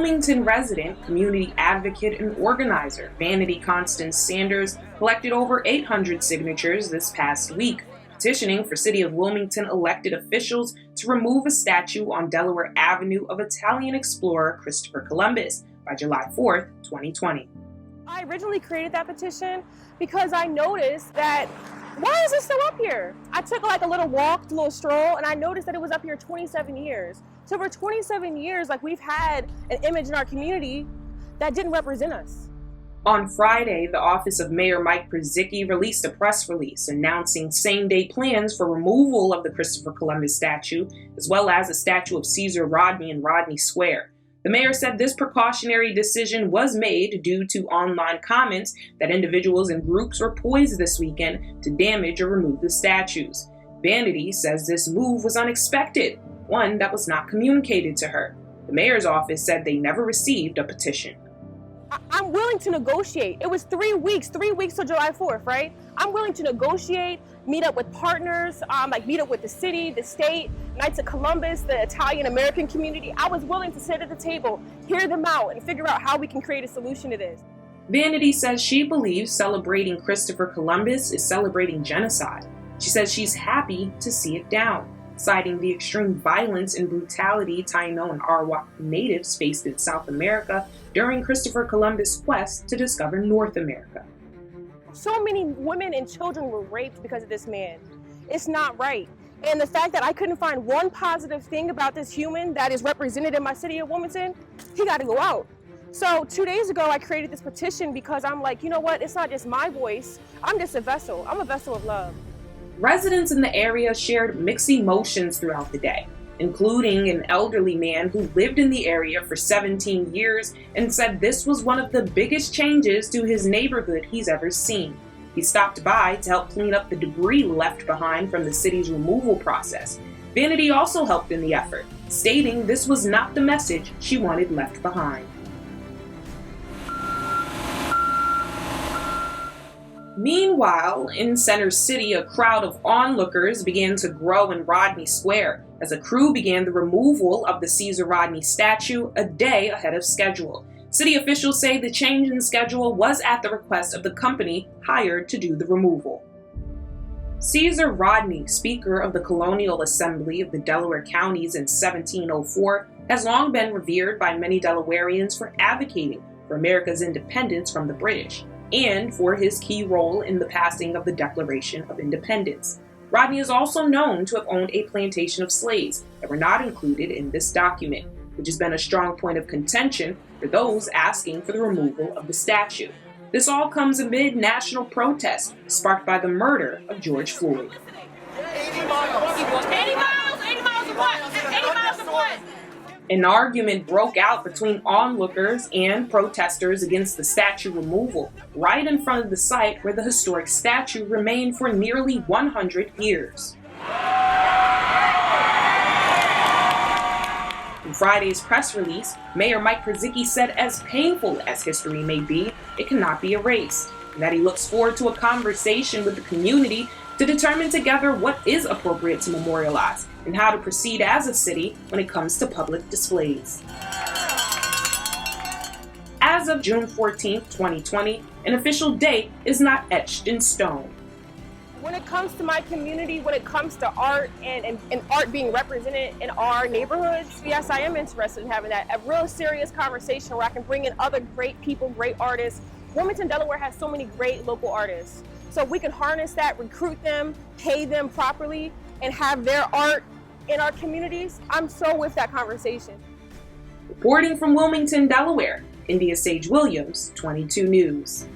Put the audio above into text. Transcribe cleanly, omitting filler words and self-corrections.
Wilmington resident, community advocate, and organizer Vanity Constance Sanders collected over 800 signatures this past week, petitioning for City of Wilmington elected officials to remove a statue on Delaware Avenue of Italian explorer Christopher Columbus by July 4th, 2020. I originally created that petition because I noticed that, why is it still up here? I took like a little walk, a little stroll, and I noticed that it was up here 27 years. So for 27 years, we've had an image in our community that didn't represent us. On Friday, the office of Mayor Mike Przicki released a press release announcing same-day plans for removal of the Christopher Columbus statue, as well as a statue of Caesar Rodney in Rodney Square. The mayor said this precautionary decision was made due to online comments that individuals and groups were poised this weekend to damage or remove the statues. Vanity says this move was unexpected, one that was not communicated to her. The mayor's office said they never received a petition. I'm willing to negotiate. It was 3 weeks till July 4th, right? I'm willing to negotiate, meet up with partners, meet up with the city, the state, Knights of Columbus, the Italian American community. I was willing to sit at the table, hear them out, and figure out how we can create a solution to this. Vanity says she believes celebrating Christopher Columbus is celebrating genocide. She says she's happy to see it down, citing the extreme violence and brutality Taino and Arawak natives faced in South America during Christopher Columbus' quest to discover North America. So many women and children were raped because of this man. It's not right. And the fact that I couldn't find one positive thing about this human that is represented in my city of Wilmington, he got to go out. So 2 days ago, I created this petition because I'm like, you know what? It's not just my voice. I'm just a vessel. I'm a vessel of love. Residents in the area shared mixed emotions throughout the day, including an elderly man who lived in the area for 17 years and said this was one of the biggest changes to his neighborhood he's ever seen. He stopped by to help clean up the debris left behind from the city's removal process. Vanity also helped in the effort, stating this was not the message she wanted left behind. Meanwhile, in Center City, a crowd of onlookers began to grow in Rodney Square as a crew began the removal of the Caesar Rodney statue a day ahead of schedule. City officials say the change in schedule was at the request of the company hired to do the removal. Caesar Rodney, Speaker of the Colonial Assembly of the Delaware Counties in 1704, has long been revered by many Delawareans for advocating for America's independence from the British, and for his key role in the passing of the Declaration of Independence. Rodney is also known to have owned a plantation of slaves that were not included in this document, which has been a strong point of contention for those asking for the removal of the statue. This all comes amid national protests sparked by the murder of George Floyd. 80 miles of what? An argument broke out between onlookers and protesters against the statue removal, right in front of the site where the historic statue remained for nearly 100 years. In Friday's press release, Mayor Mike Przicki said as painful as history may be, it cannot be erased, and that he looks forward to a conversation with the community to determine together what is appropriate to memorialize and how to proceed as a city when it comes to public displays. As of June 14, 2020, an official date is not etched in stone. When it comes to my community, when it comes to art and art being represented in our neighborhoods, yes, I am interested in having a real serious conversation where I can bring in other great people, great artists. Wilmington, Delaware has so many great local artists. So if we can harness that, recruit them, pay them properly, and have their art in our communities, I'm so with that conversation. Reporting from Wilmington, Delaware, India Sage Williams, 22 News.